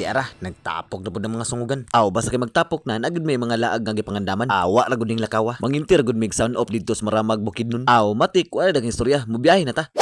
Di ara, nagtapok na po ng mga sungugan. Aw, basta kay magtapok na, nagud may mga laag nga gipangandaman. Awa ra gud ning lakawa. Mangintir gud mig sound off didto sa maramag bukid nun. Aw, matik wala daghang istorya. Mubiyahe na ta.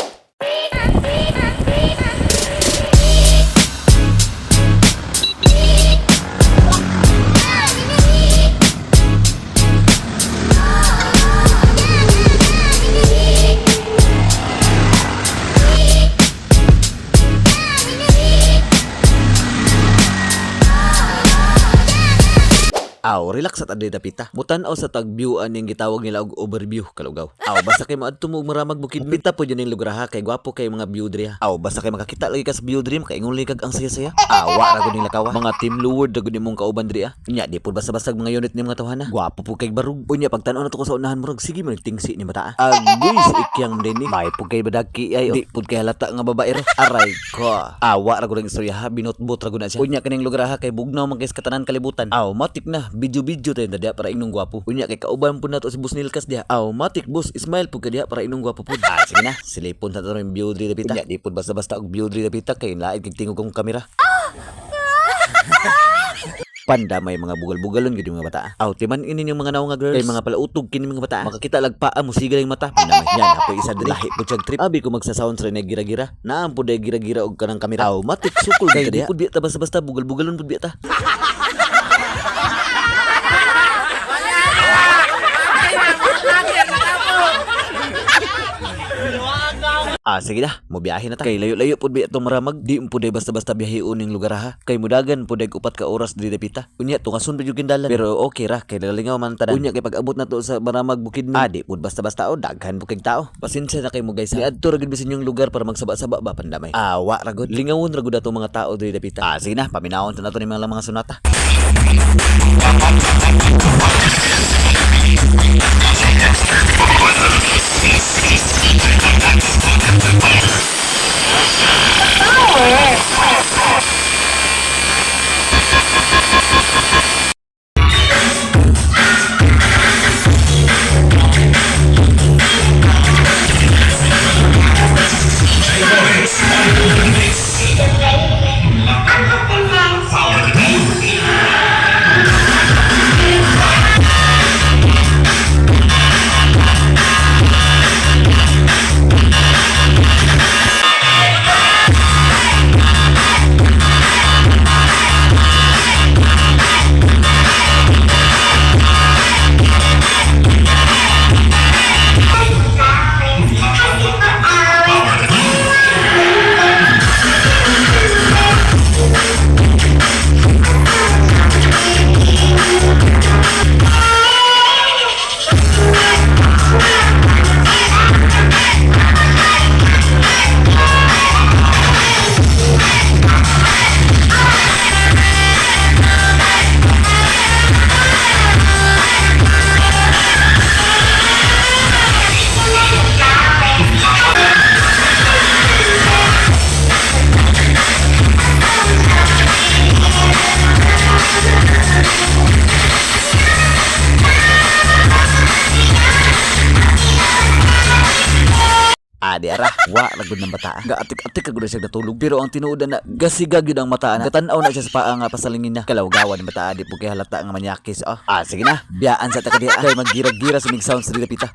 Aw, relax at aday dapita. Mutan-aw sa tag-viewan yung gitawag nila og overview, kalugaw. Aw, basta kay maadto mo maramag bukid. Pita po yun yung lugar ha, kay gwapo kay mga view diri ha. Aw, basta kay makakita lagi ka sa view diri, makaingon kag ang saya-saya. Awa ra gud ning lakawa. Mga team luward ra gud nimong kauban diri ha. Nya di pud basta-basta mga unit ni mga tawhana. Gwapo po kay barug. Unya pagtan-aw na to ko sa unahan murag sige man tingsi ni mata. Agoy sa ikyang dini. May pud kay badaki ay di pud kay halata nga babae ra. Aray ko. Awa ra gud ang istorya ha, binotbot ra gud na siya. Unya kining lugar ha kay bugnaw man kay sa katanan kalibutan. Aw, matik na video tayo na diya para inong gwapo. Unya kay kauban po na to si Boss Nilkas diya. Aw, matik boss, smile po ka diya para inong gwapo po. Sige na, silipon sa to yung view diri dapita. Unya, di po basta-basta og view diri dapita kay laid kay tingog kong kamera. Panda may mga bugal-bugalon gid mga bata. Aw, timan ini yung mga naw nga girls. Kay mga palautog kini mga bata. Makakita lagpaa mo siga yung mata. Namay yan, apoy isa diri. Lahi po siyang trip. Abi ko magsa-sound sa gira-gira. Naam po day gira-gira og kanang kamera. Aw, matik sukol kay di pud biya ta basta-basta bugal-bugalon pud biya ta. Sige na, mobiyahe na ta. Kay layo-layo pud biya itong maramag. Di mo puday basta-basta biyahiun ning lugar ha. Kay mudagan puday upat ka oras diri dapita. Unya tungason pa yung kindalan. Pero okay ra, kay nalingaw man tanan. Unya kay pag-abot na to sa maramag bukid nun. Di pud basta-basta o daghan bukid tao. Pasensya na kay mo guys. Niadto ra gid bisan yung lugar para magsaba-saba ba pandamay. Awa ra gud. Lingawon ra gud ato mga tao diri dapita. Sige na, paminawon ta nato ni mga sunata. Di ara, wa lagod ng bata. Ga-atik-atik kagud siya natulog. Pero ang tinuod na gasigag yun ang mata na. Gatan-aw na siya sa paa nga pasalingin na. Kalawgawan ng bata di po kay halata nga manyakis. Sige na, biyaan sa takadiya. Kay maggira-gira sa mig sound sa dapita.